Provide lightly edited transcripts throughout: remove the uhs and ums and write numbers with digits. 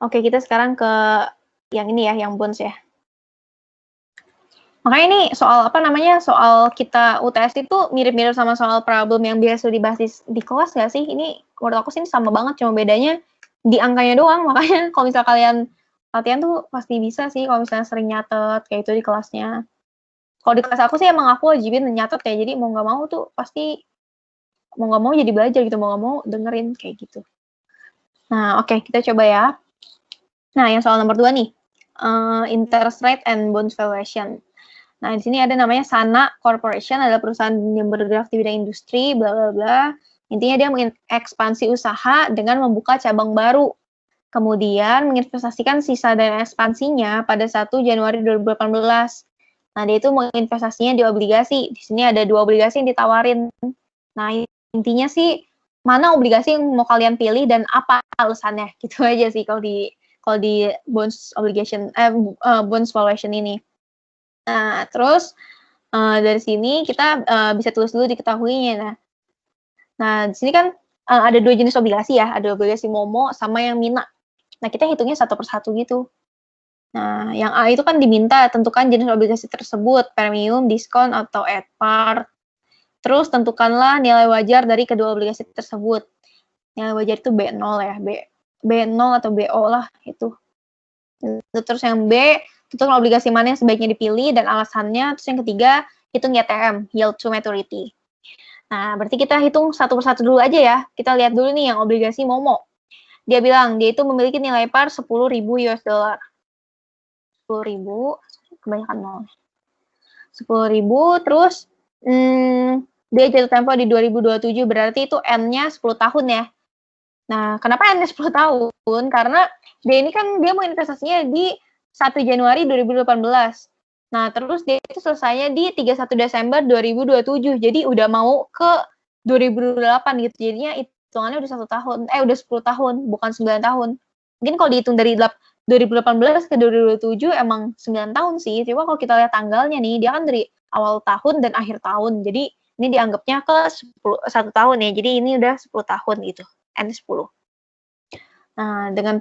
Oke, kita sekarang ke yang ini ya, yang bonds ya. Makanya ini soal apa namanya, soal kita UTS itu mirip-mirip sama soal problem yang biasa dibahas di kelas nggak sih? Ini menurut aku sih sama banget, cuma bedanya di angkanya doang. Makanya kalau misal kalian latihan tuh pasti bisa sih kalau misalnya sering nyatet kayak itu di kelasnya. Kalau di kelas aku sih emang aku wajibin nyatet kayak jadi mau nggak mau tuh pasti mau nggak mau jadi belajar gitu, mau nggak mau dengerin kayak gitu. Nah, oke, kita coba ya. Nah, yang soal nomor 2 nih, interest rate and bonds valuation. Nah, di sini ada namanya Sana Corporation, adalah perusahaan yang bergerak di bidang industri, bla bla bla. Intinya dia mengekspansi usaha dengan membuka cabang baru. Kemudian menginvestasikan sisa dana ekspansinya pada 1 Januari 2018. Nah, dia itu menginvestasinya di obligasi. Di sini ada 2 obligasi yang ditawarin. Nah, intinya sih mana obligasi yang mau kalian pilih dan apa alasannya. Gitu aja sih kalau di bonds obligation bonds valuation ini. Nah, terus dari sini kita bisa tulis dulu diketahuinya. Nah, di sini kan ada 2 jenis obligasi ya, ada obligasi MOMO sama yang MINA. Nah, kita hitungnya satu persatu gitu. Nah, yang A itu kan diminta tentukan jenis obligasi tersebut, premium, diskon, atau at par. Terus tentukanlah nilai wajar dari kedua obligasi tersebut. Nilai wajar itu B0 ya, B0 atau BO lah itu. Terus yang B, tentukan obligasi mana yang sebaiknya dipilih dan alasannya. Terus yang ketiga, hitung YTM, yield to maturity. Nah, berarti kita hitung satu persatu dulu aja ya. Kita lihat dulu nih yang obligasi MOMO. Dia bilang dia itu memiliki nilai par 10.000 US dollar. 10.000, kebanyakan nol. 10.000, terus dia jatuh tempo di 2027, berarti itu N-nya 10 tahun ya. Nah, kenapa N-nya 10 tahun? Karena dia ini kan dia mau investasinya di 1 Januari 2018. Nah, terus dia itu selesainya di 31 Desember 2027. Jadi udah mau ke 2028 gitu. Jadinya hitungannya udah 1 tahun. Udah 10 tahun, bukan 9 tahun. Mungkin kalau dihitung dari 2018 ke 2027 emang 9 tahun sih. Cuma kalau kita lihat tanggalnya nih, dia kan dari awal tahun dan akhir tahun. Jadi ini dianggapnya ke 1 tahun ya. Jadi ini udah 10 tahun gitu. N10. Nah, dengan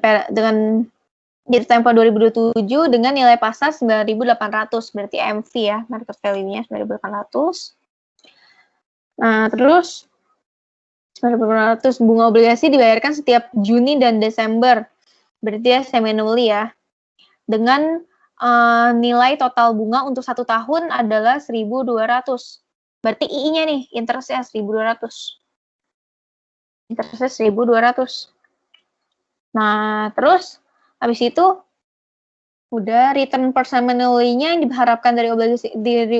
jatuh tempo 2027 dengan nilai pasar 9.800, berarti MV ya, market value-nya 9.800. Nah, terus 9.800 bunga obligasi dibayarkan setiap Juni dan Desember, berarti ya semi-annually ya. Dengan nilai total bunga untuk 1 tahun adalah 1.200. Berarti II-nya nih, interest-nya 1.200. Interest-nya 1.200. Nah, terus habis itu udah return per semi-annually-nya yang diharapkan dari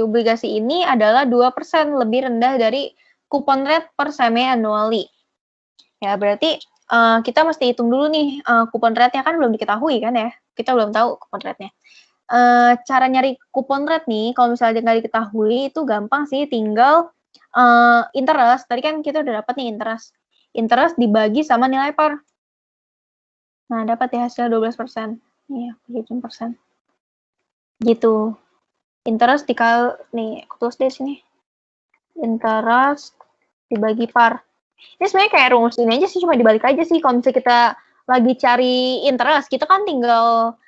obligasi ini adalah 2% lebih rendah dari coupon rate per semi-annually. Ya, berarti kita mesti hitung dulu nih coupon rate-nya kan belum diketahui kan ya. Kita belum tahu coupon rate-nya. Cara nyari coupon rate nih, kalau misalnya nggak diketahui itu gampang sih, tinggal interest. Tadi kan kita udah dapat nih interest. Interest dibagi sama nilai par. Nah, dapat ya hasilnya 12%. Iya, hitung persen. Gitu. Interest nih, aku tulis di sini. Interest dibagi par. Ini sebenarnya kayak rumus ini aja sih, cuma dibalik aja sih. Kalau misalnya kita lagi cari interest, kita kan tinggal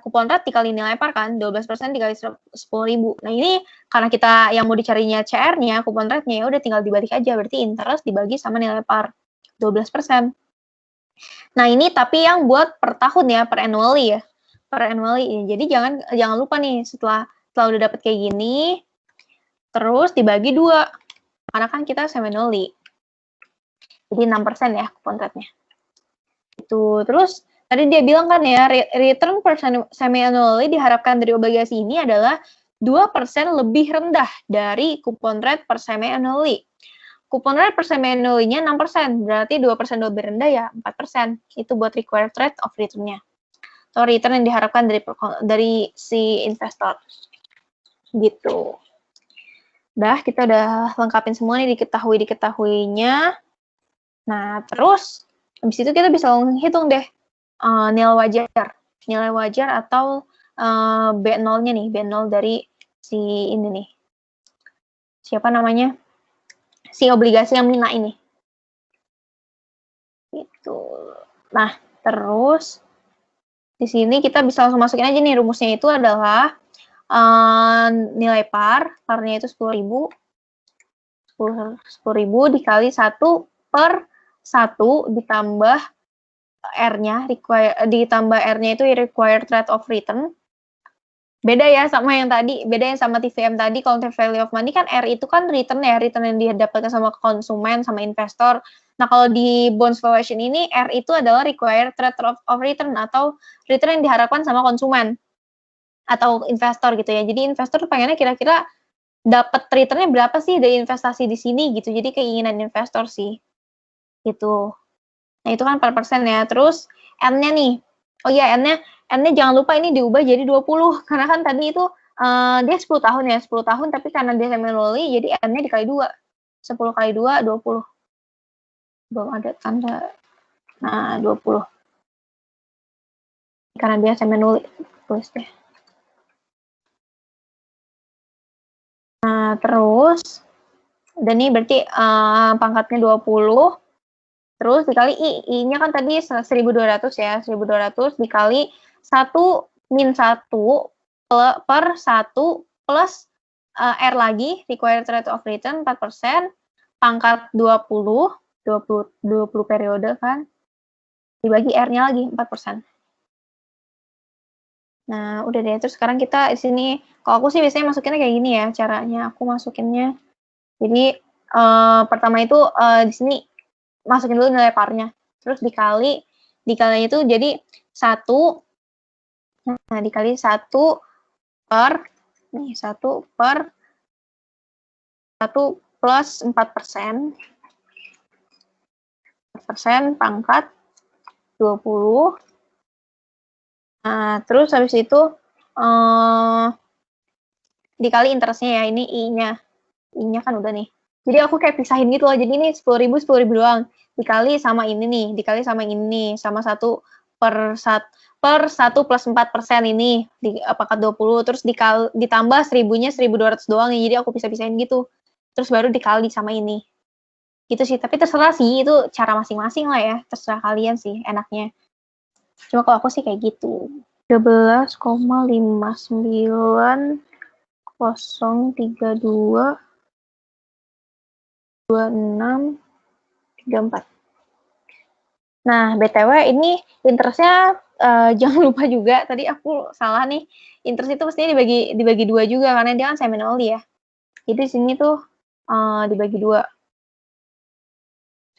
coupon rate dikali nilai par kan, 12% dikali 10.000. Nah, ini karena kita yang mau dicarinya CR-nya, coupon rate-nya, ya udah tinggal dibalik aja. Berarti interest dibagi sama nilai par, 12%. Nah, ini tapi yang buat per tahun ya, per annually ya. Per annually. Jadi jangan lupa nih, setelah udah dapet kayak gini, terus dibagi 2. Karena kan kita semi-annually. Jadi 6% ya coupon rate-nya. Itu. Terus tadi dia bilang kan ya, return per semi-annually diharapkan dari obligasi ini adalah 2% lebih rendah dari coupon rate per semi-annually. Coupon rate per semi-annually-nya 6%, berarti 2% lebih rendah ya 4%. Itu buat required rate of return-nya. Atau return yang diharapkan dari si investor. Gitu. Kita udah lengkapin semua nih diketahuinya. Nah, terus habis itu kita bisa hitung deh nilai wajar. Nilai wajar atau B0-nya nih, B0 dari si ini nih. Siapa namanya? Si obligasi yang MINA ini. Gitu. Nah, terus Di sini kita bisa langsung masukin aja nih, rumusnya itu adalah nilai parnya itu 10.000 dikali 1 per 1 ditambah R-nya, ditambah R-nya itu required rate of return. Beda ya sama yang tadi, beda yang sama TVM tadi. Kalau untuk value of money kan R itu kan return ya, return yang didapatkan sama konsumen, sama investor. Nah, kalau di bonds valuation ini, R itu adalah required rate of return atau return yang diharapkan sama konsumen atau investor gitu ya. Jadi investor pengennya kira-kira dapat returnnya berapa sih dari investasi di sini gitu. Jadi keinginan investor sih gitu. Nah, itu kan per persen ya. Terus N-nya nih. Oh iya, N-nya jangan lupa ini diubah jadi 20. Karena kan tadi itu dia 10 tahun ya, 10 tahun tapi karena dia semi-annually jadi N-nya dikali 2. 10 kali 2 20. Belum ada tanda. Nah, 20. Karena dia semi-annually. Tulis deh. Nah, terus dan ini berarti pangkatnya 20. Terus dikali I-nya kan tadi 1.200 ya, 1.200 dikali 1 min 1 per 1 plus R lagi, required rate of return 4%, pangkat 20 periode kan, dibagi R-nya lagi 4%. Nah, udah deh. Terus sekarang kita di sini, kalau aku sih biasanya masukinnya kayak gini ya, caranya aku masukinnya. Jadi, pertama itu di sini masukin dulu nilai parnya, terus dikali itu jadi 1, nah dikali 1 per, nih 1 per 1 plus 4%, pangkat 20. Nah, terus habis itu dikali interestnya ya, ini I-nya kan udah nih. Jadi aku kayak pisahin gitu loh, jadi ini 10.000 doang, dikali sama ini nih, dikali sama ini, sama 1 per 1 plus 4% ini, pangkat 20, terus ditambah 1.000-nya 1.200 doang nih, jadi aku pisah-pisahin gitu. Terus baru dikali sama ini. Gitu sih, tapi terserah sih, itu cara masing-masing lah ya, terserah kalian sih enaknya. Cuma kalau aku sih kayak gitu. 13,59 032 2634. Nah, BTW ini interestnya jangan lupa juga, tadi aku salah nih, interest itu mestinya dibagi 2 juga karena dia kan semi-annually ya. Jadi di sini tuh dibagi 2.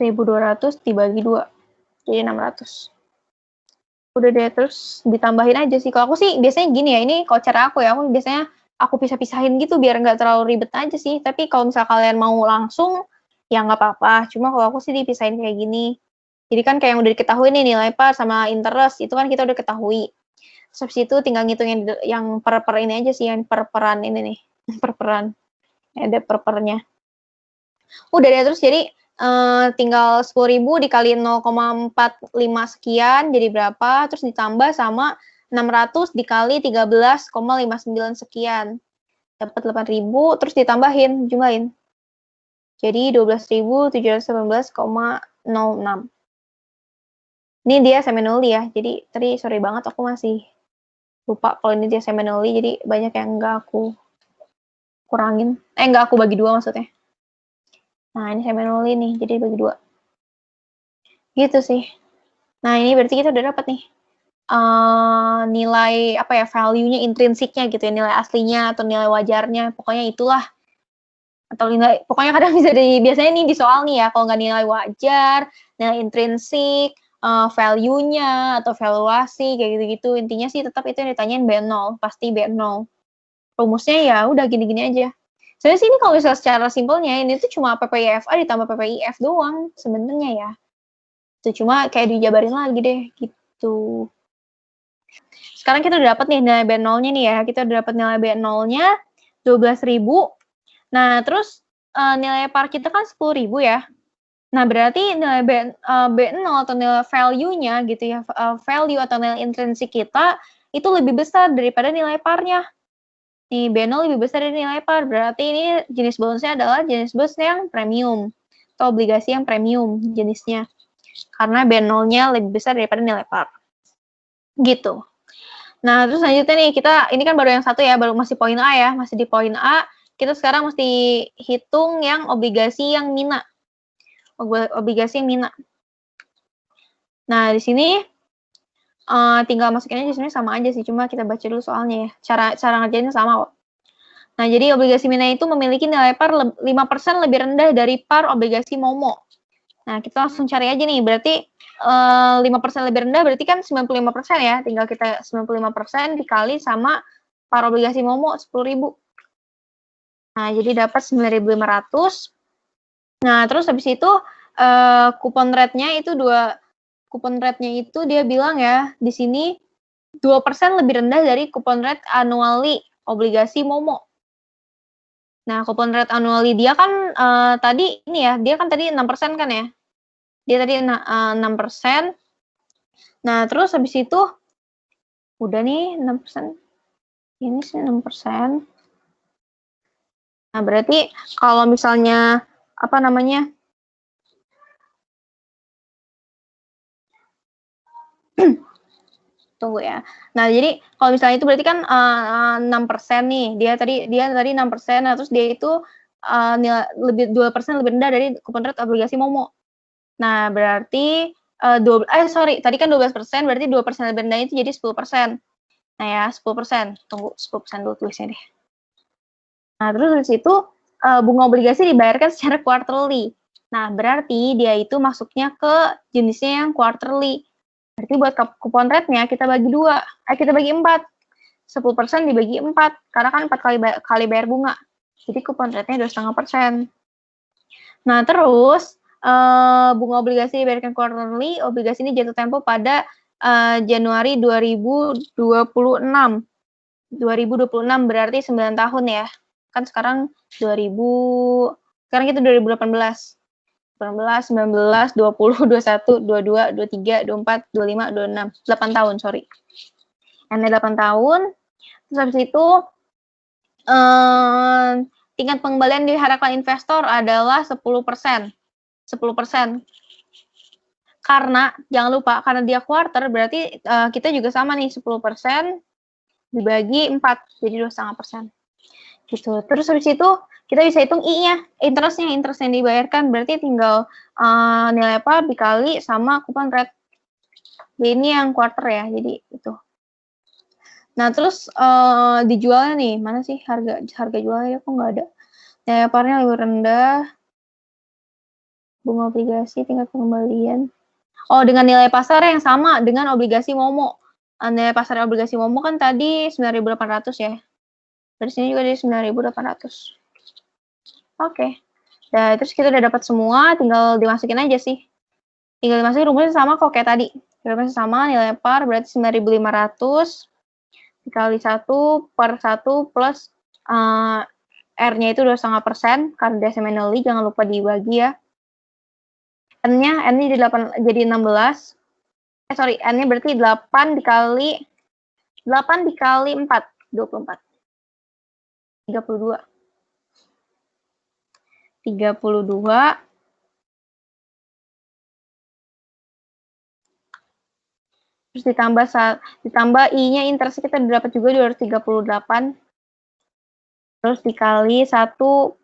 1.200 dibagi 2, jadi 600. Udah deh, terus ditambahin aja sih. Kalau aku sih biasanya gini ya, ini kalau cara aku ya, aku biasanya aku pisah-pisahin gitu biar nggak terlalu ribet aja sih. Tapi kalau misal kalian mau langsung, ya nggak apa-apa. Cuma kalau aku sih dipisahin kayak gini. Jadi kan kayak yang udah diketahui nih nilai par sama interest, itu kan kita udah ketahui. Terus habis itu tinggal ngitungin yang per ini aja sih, yang per-peran ini nih. Per-peran. Ada per-pernya. Udah deh, terus jadi tinggal 10.000 dikali 0,45 sekian jadi berapa, terus ditambah sama 600 dikali 13,59 sekian. Dapat 8.000, terus jumlahin. Jadi 12.719,06. Ini dia semi-annually ya. Jadi tadi sorry banget aku masih lupa kalau ini dia semi-annually, jadi banyak yang enggak aku kurangin. Enggak aku bagi 2 maksudnya. Nah, ini semi-annually nih, jadi bagi 2. Gitu sih. Nah, ini berarti kita udah dapat nih nilai apa ya, value-nya, intrinsiknya gitu ya, nilai aslinya atau nilai wajarnya, pokoknya itulah. Atau nilai, pokoknya kadang bisa biasanya nih di soal nih ya, kalau nggak nilai wajar, nilai intrinsik, value-nya atau valuasi kayak gitu-gitu. Intinya sih tetap itu yang ditanyain B0, pasti B0. Rumusnya ya udah gini-gini aja. Sebenarnya sih ini kalau misalnya secara simpelnya ini tuh cuma PPIFA ditambah PPIF doang sebenarnya ya. Itu cuma kayak dijabarin lagi deh gitu. Sekarang kita udah dapat nih nilai B0-nya nih ya. Kita udah dapat nilai B0-nya 12.000. Nah, terus nilai par kita kan 10.000 ya. Nah, berarti nilai B0 atau nilai value-nya gitu ya, value atau nilai intrinsik kita itu lebih besar daripada nilai parnya. Nih, B0 lebih besar dari nilai par. Berarti ini jenis bondsnya adalah jenis bonds yang premium atau obligasi yang premium jenisnya. Karena B0-nya lebih besar daripada nilai par. Gitu. Nah, terus selanjutnya nih, ini kan baru yang satu ya, baru masih poin A ya, masih di poin A. Kita sekarang mesti hitung yang obligasi yang mina. Obligasi yang mina. Nah, di sini tinggal masukin aja, sebenarnya sama aja sih, cuma kita baca dulu soalnya ya. Cara ngerjainnya sama kok. Nah, jadi obligasi mina itu memiliki nilai par 5% lebih rendah dari par obligasi Momo. Nah, kita langsung cari aja nih, berarti 5% lebih rendah berarti kan 95% ya. Tinggal kita 95% dikali sama par obligasi Momo 10.000. Nah, jadi dapat 9.500. Nah, terus habis itu kupon rate-nya itu dia bilang ya, di sini 2% lebih rendah dari kupon rate annually obligasi Momo. Nah, kupon rate annually dia kan tadi ini ya, dia kan tadi 6% kan ya. Dia tadi 6%. Nah, terus habis itu udah nih 6%. Ini sih 6%. Nah, berarti kalau misalnya apa namanya? Tunggu ya. Nah, jadi kalau misalnya itu berarti kan 6% nih. Dia tadi 6%, nah terus dia itu nilai 2% lebih rendah dari kupon rate obligasi Momo. Nah, berarti tadi kan 12%, berarti 2% lebih rendah itu jadi 10%. Nah ya, 10%. Tunggu, 10% dulu tulisnya deh. Nah, terus dari situ bunga obligasi dibayarkan secara quarterly. Nah, berarti dia itu masuknya ke jenisnya yang quarterly. Berarti buat kupon rate-nya kita bagi 4. 10% dibagi 4, karena kan 4 kali bayar bunga. Jadi kupon rate-nya 2,5%. Nah, terus bunga obligasi dibayarkan quarterly, obligasi ini jatuh tempo pada Januari 2026. 2026 berarti 9 tahun ya. Kan sekarang sekarang kita 2018. 18, 19, 20, 21, 22, 23, 24, 25, 26. 8 tahun, sorry. N-nya 8 tahun. Terus habis itu tingkat pengembalian diharapkan investor adalah 10%. 10%. Karena jangan lupa, karena dia quarter berarti kita juga sama nih 10% dibagi 4, jadi 2,5%. Gitu. Terus habis itu kita bisa hitung I-nya, interest yang dibayarkan, berarti tinggal nilai par dikali sama kupon rate. Ini yang quarter ya, jadi itu. Nah, terus dijualnya nih, mana sih harga jualnya kok nggak ada. Nilai parnya lebih rendah, bunga obligasi, tingkat pengembalian. Oh, dengan nilai pasar yang sama dengan obligasi Momo. Nilai pasar obligasi Momo kan tadi 9.800 ya. Dari sini juga di 9.800. Oke. Nah, terus kita udah dapat semua, tinggal dimasukin aja sih. Tinggal dimasukin rumusnya sama kok kayak tadi. Rumusnya sama, nilai par berarti 9.500 dikali 1 per 1 plus R-nya itu 2,5%, karena decimalnya jangan lupa dibagi ya. N-nya jadi 16. N-nya berarti 8 dikali 4, 24. 32. Terus ditambah I-nya interest kita dapat juga 238. Terus dikali 1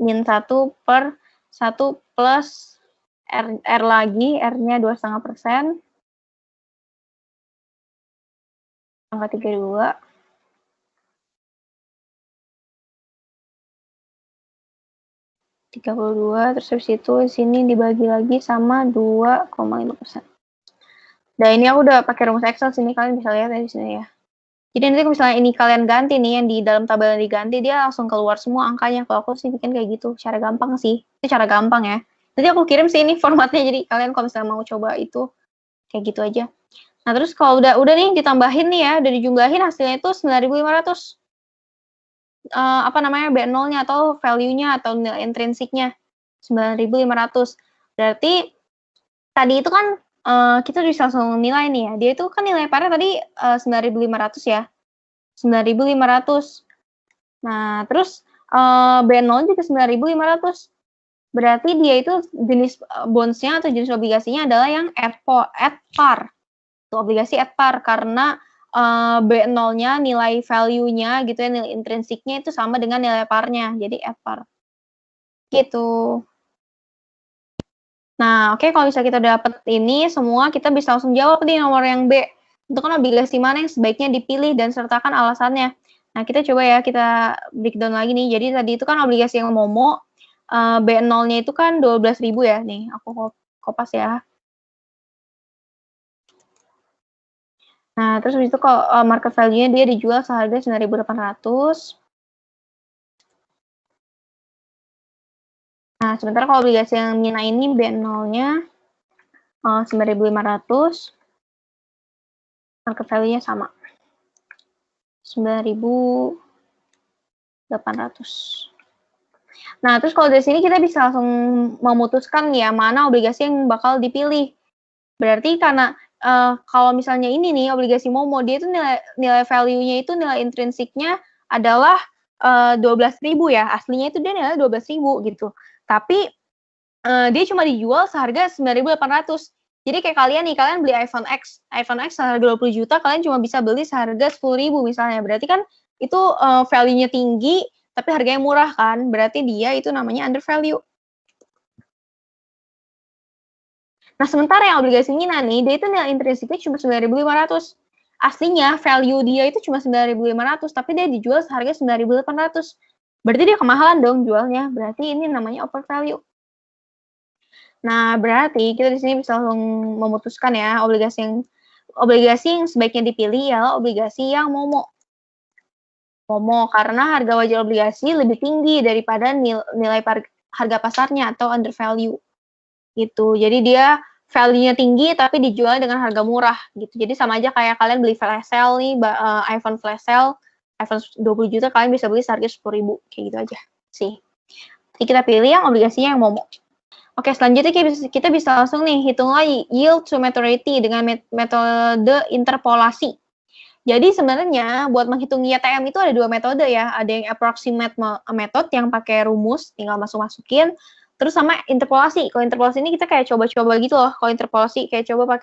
min 1 per 1 plus R lagi, R-nya 2,5%. Angka 32. Terus habis itu sini dibagi lagi sama 2,5%. Nah, ini aku udah pakai rumus Excel sini, kalian bisa lihat di sini ya. Jadi nanti kalau misalnya ini kalian ganti nih, yang di dalam tabel yang diganti, dia langsung keluar semua angkanya. Kalau aku sih bikin kayak gitu, cara gampang sih. Itu cara gampang ya. Nanti aku kirim sih ini formatnya, jadi kalian kalau misalnya mau coba itu, kayak gitu aja. Nah, terus kalau udah nih ditambahin nih ya, udah dijumlahin, hasilnya itu 9.500. Apa namanya, B0-nya atau value-nya atau nilai intrinsiknya 9.500. Berarti tadi itu kan kita bisa langsung nilai nih ya. Dia itu kan nilai parnya tadi 9.500 ya. 9.500. Nah, terus B0 juga 9.500. Berarti dia itu jenis bonds-nya atau jenis obligasinya adalah yang at par. Itu obligasi at par, karena B0-nya, nilai value-nya gitu ya, nilai intrinsiknya itu sama dengan nilai par-nya, jadi F par. Gitu. Nah, oke kalau misalnya kita dapet ini semua, kita bisa langsung jawab nih nomor yang B. Untuk kan obligasi mana yang sebaiknya dipilih dan sertakan alasannya. Nah, kita coba ya, kita breakdown lagi nih. Jadi tadi itu kan obligasi yang MOMO, B0-nya itu kan 12.000 ya. Nih, aku kopas ya. Nah, terus habis itu kalau market value-nya dia dijual seharga 9.800. Nah, sementara kalau obligasi yang Mina ini B0-nya 9.500. Market value-nya sama. 9.800. Nah, terus kalau dari sini kita bisa langsung memutuskan ya mana obligasi yang bakal dipilih. Berarti karena kalau misalnya ini nih obligasi MOMO, dia itu nilai value-nya itu nilai intrinsiknya adalah 12.000 ya. Aslinya itu dia nilai 12.000 gitu. Tapi dia cuma dijual seharga 9.800. Jadi kayak kalian nih, kalian beli iPhone X seharga 20 juta, kalian cuma bisa beli seharga 10.000 misalnya. Berarti kan itu value-nya tinggi, tapi harganya murah kan. Berarti dia itu namanya undervalue. Nah, sementara yang obligasi Mina nih, dia itu nilai intrinsiknya cuma 9.500. Aslinya value dia itu cuma 9.500, tapi dia dijual seharga 9.800. Berarti dia kemahalan dong jualnya. Berarti ini namanya overvalue. Nah, berarti kita di sini bisa langsung memutuskan ya, obligasi yang sebaiknya dipilih ialah obligasi yang MOMO. MOMO karena harga wajar obligasi lebih tinggi daripada nilai harga pasarnya atau undervalue. Gitu. Jadi dia value-nya tinggi tapi dijual dengan harga murah gitu. Jadi sama aja kayak kalian beli flash sale nih, iPhone flash sale, iPhone 20 juta kalian bisa beli seharga 10.000, kayak gitu aja sih. Jadi kita pilih yang obligasinya yang MOMO. Oke, selanjutnya kita bisa langsung nih hitung lagi yield to maturity dengan metode interpolasi. Jadi sebenarnya buat menghitung YTM itu ada 2 metode ya. Ada yang approximate method yang pakai rumus, tinggal masukin. Terus sama interpolasi. Kalau interpolasi ini kita kayak coba-coba gitu loh. Kalau interpolasi kayak coba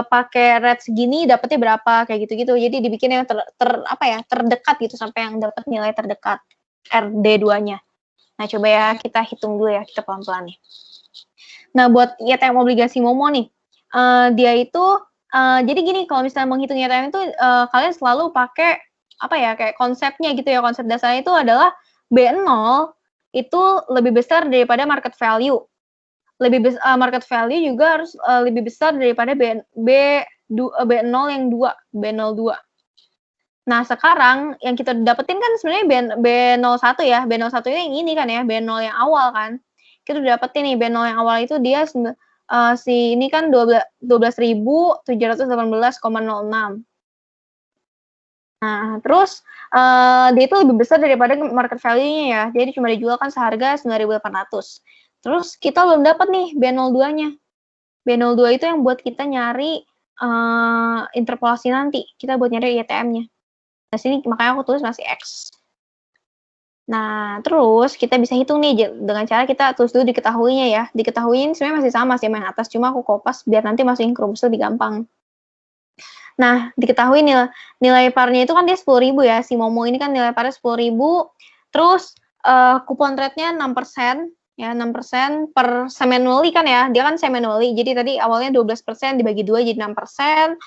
pakai rate segini dapatnya berapa kayak gitu-gitu. Jadi dibikin yang terdekat gitu sampai yang dapat nilai terdekat RD2-nya. Nah, coba ya kita hitung dulu ya, kita pelan-pelan nih. Nah, buat YTM obligasi MOMO nih, dia itu jadi gini, kalau misalnya menghitung YTM itu kalian selalu pakai kayak konsepnya gitu ya, konsep dasarnya itu adalah B0 itu lebih besar daripada market value. Market value juga harus lebih besar daripada B0 yang 2, B02. Nah, sekarang yang kita dapetin kan sebenarnya B01 ya. B01 ini yang ini kan ya, B0 yang awal kan. Kita udah dapetin nih B0 yang awal itu dia ini kan 12.718,06. Nah, terus dia itu lebih besar daripada market value-nya ya. Jadi cuma dijual kan seharga 9.800. Terus kita belum dapat nih B02-nya. B02 itu yang buat kita nyari interpolasi nanti. Kita buat nyari YTM-nya. Nah, sini makanya aku tulis masih X. Nah, terus kita bisa hitung nih dengan cara kita tulis dulu diketahuinya ya. Diketahuinya sebenarnya masih sama sih yang atas, cuma aku kopas biar nanti masukin ke rumus lebih gampang. Nah, diketahui nilai parnya itu kan dia 10.000 ya. Si MOMO ini kan nilai parnya 10.000. Terus coupon rate-nya 6%. Ya, 6% per semi-annually kan ya. Dia kan semi-annually. Jadi tadi awalnya 12% dibagi 2 jadi 6%.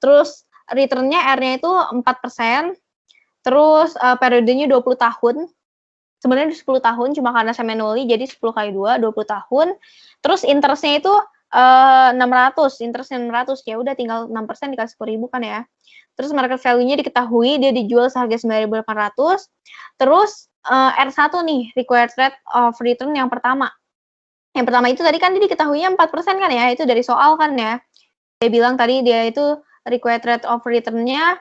Terus return-nya R-nya itu 4%. Terus periodenya 20 tahun. Sebenarnya 10 tahun cuma karena semi-annually jadi 10 kali 2 20 tahun. Terus interest-nya itu 600, interestnya 600. Ya udah tinggal 6% dikasih 10.000 kan ya. Terus market value-nya diketahui dia dijual seharga 9.800. Terus R1 nih, required rate of return yang pertama. Yang pertama itu tadi kan dia diketahuinya 4% kan ya, itu dari soal kan ya. Dia bilang tadi dia itu required rate of return-nya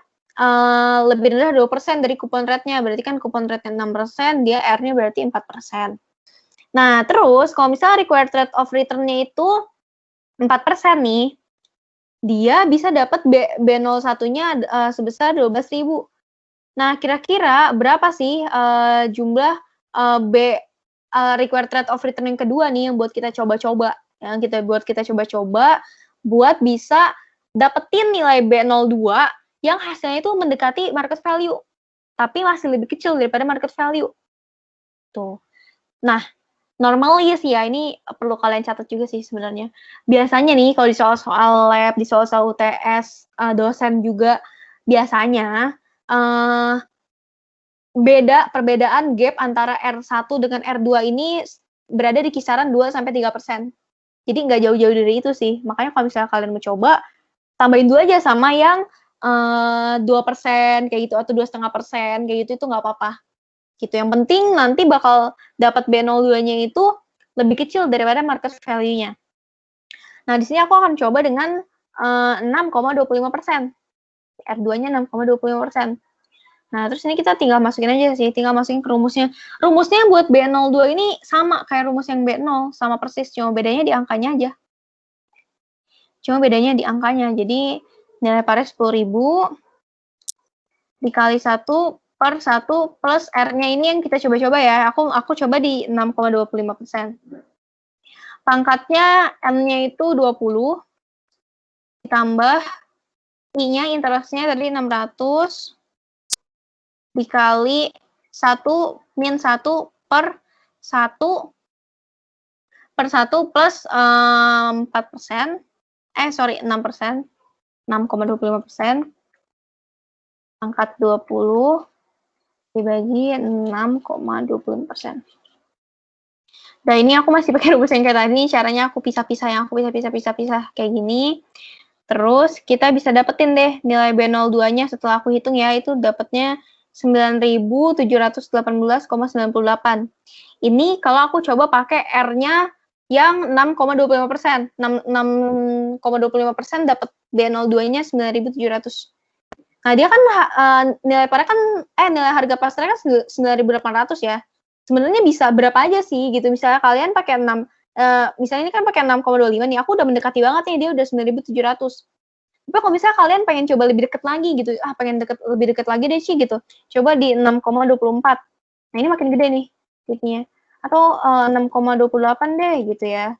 lebih rendah 2% dari coupon rate-nya. Berarti kan coupon rate-nya 6%, dia R-nya berarti 4%. Nah, terus kalau misalnya required rate of return-nya itu 4% nih, dia bisa dapat B01-nya sebesar 12.000. Nah, kira-kira berapa sih jumlah required rate of return yang kedua nih yang buat kita coba-coba. Buat bisa dapetin nilai B02 yang hasilnya itu mendekati market value, tapi masih lebih kecil daripada market value. Tuh. Nah, normally sih ya, ini perlu kalian catat juga sih sebenarnya. Biasanya nih kalau di soal-soal lab, di soal-soal UTS, dosen juga biasanya perbedaan gap antara R1 dengan R2 ini berada di kisaran 2-3%. Jadi nggak jauh-jauh dari itu sih. Makanya kalau misalnya kalian mau coba, tambahin dulu aja sama yang 2% kayak gitu, atau 2,5% kayak gitu, itu nggak apa-apa. Gitu. Yang penting nanti bakal dapat B02-nya itu lebih kecil daripada market value-nya. Nah, di sini aku akan coba dengan 6,25%. R2-nya 6,25%. Nah, terus ini kita tinggal masukin aja sih, tinggal masukin ke rumusnya. Rumusnya buat B02 ini sama kayak rumus yang B0, sama persis, cuma bedanya di angkanya aja. Cuma bedanya di angkanya. Jadi, nilai parnya 10.000 dikali 1 per 1 plus R-nya ini yang kita coba-coba ya. Aku coba di 6,25%. Pangkatnya M-nya itu 20, ditambah I-nya, interestnya tadi 600, dikali 1 min 1 per 1 plus 4%, 6%, 6,25%, pangkat 20 dibagi 6,25%. Nah, ini aku masih pakai rumus yang kayak tadi, caranya aku pisah-pisah kayak gini. Terus kita bisa dapetin deh nilai B02-nya setelah aku hitung ya, itu dapatnya 9.718,98. Ini kalau aku coba pakai R-nya yang 6,25%. 6,25% dapat B02-nya 9.700. Nah, dia kan nilai harga pasarnya kan 9.800 ya. Sebenarnya bisa berapa aja sih gitu. Misalnya kalian pakai 6, misalnya ini kan pakai 6,25 nih, aku udah mendekati banget nih, dia udah 9.700. Tapi kalau misalnya kalian pengen coba lebih deket lagi gitu, pengen lebih deket lagi deh sih gitu, coba di 6,24. Nah, ini makin gede nih titiknya. Atau 6,28 deh gitu ya.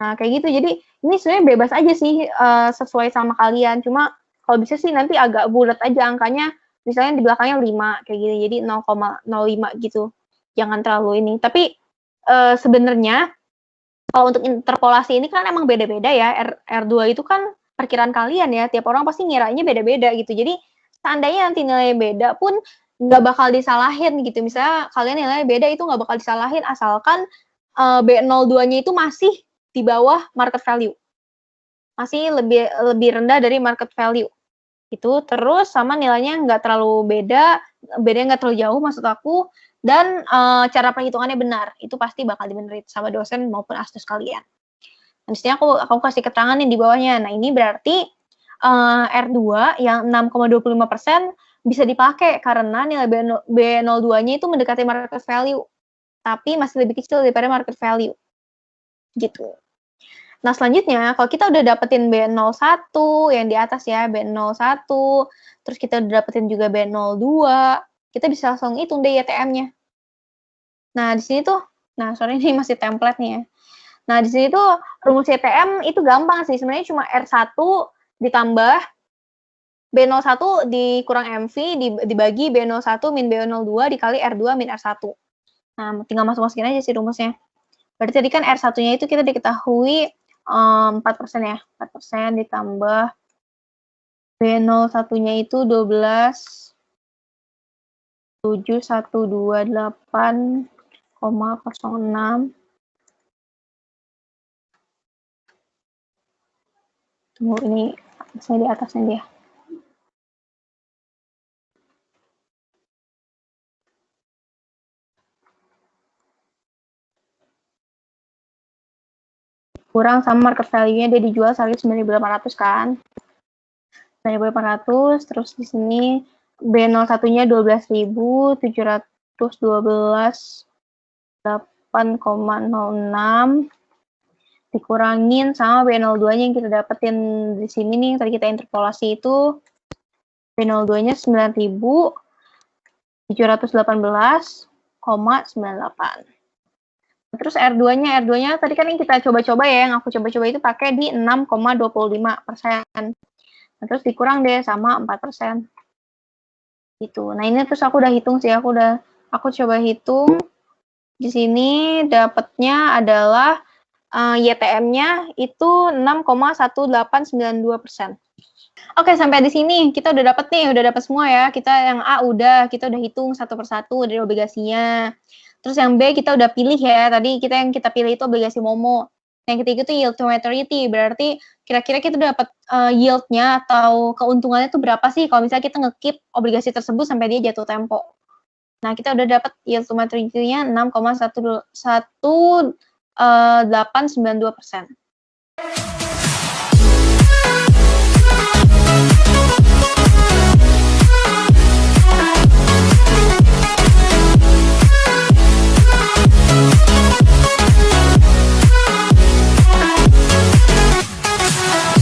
Nah, kayak gitu. Jadi ini sebenarnya bebas aja sih, sesuai sama kalian. Cuma kalau bisa sih nanti agak bulat aja angkanya, misalnya di belakangnya 5 kayak gitu. Jadi 0,05 gitu. Jangan terlalu ini. Tapi sebenarnya kalau untuk interpolasi ini kan emang beda-beda ya. R2 itu kan perkiraan kalian ya. Tiap orang pasti ngiranya beda-beda gitu. Jadi seandainya nanti nilainya beda pun nggak bakal disalahin gitu. Misalnya kalian nilainya beda itu nggak bakal disalahin asalkan B02-nya itu masih di bawah market value. Masih lebih rendah dari market value. Itu terus sama nilainya nggak terlalu bedanya nggak terlalu jauh maksud aku, dan cara perhitungannya benar. Itu pasti bakal dibenerin sama dosen maupun asdos kalian. Nah, di sini aku kasih keterangan nih di bawahnya. Nah, ini berarti R2 yang 6,25% bisa dipakai karena nilai B02-nya itu mendekati market value, tapi masih lebih kecil daripada market value. Gitu. Nah, selanjutnya kalau kita udah dapetin B01 yang di atas ya, B01, terus kita udah dapetin juga B02, kita bisa langsung hitung deh YTM-nya. Nah, di sini tuh, sorry ini masih template nih ya. Nah, di sini tuh rumus YTM itu gampang sih, sebenarnya cuma R1 ditambah B01 dikurang MV dibagi B01 min B02 dikali R2 min R1. Nah, tinggal masukin aja sih rumusnya. Berarti tadi kan R1-nya itu kita diketahui 4% ya. 4% ditambah B01-nya itu 12.7128,06. Tunggu, ini saya di atasnya dia. Kurang sama market value-nya, dia dijual seharga 9.800 kan. 9.800, terus di sini B01-nya 12.712,8,06 dikurangin sama B02-nya yang kita dapetin di sini nih, tadi kita interpolasi itu B02-nya 9.718,98. Terus R2-nya tadi kan yang kita coba-coba ya, yang aku coba-coba itu pakai di 6,25%. Nah, terus dikurang deh sama 4%. Gitu. Nah, ini terus aku udah hitung sih, aku coba hitung. Di sini dapatnya adalah YTM-nya itu 6,1892%. Oke, sampai di sini kita udah dapat nih, udah dapat semua ya. Kita yang A kita udah hitung satu persatu dari obligasinya. Terus yang B kita udah pilih ya. Tadi yang kita pilih itu obligasi Momo. Yang ketiga itu yield to maturity, berarti kira-kira kita dapat yield-nya atau keuntungannya itu berapa sih kalau misalnya kita nge-keep obligasi tersebut sampai dia jatuh tempo. Nah, kita udah dapat yield to maturity-nya 6,1892%.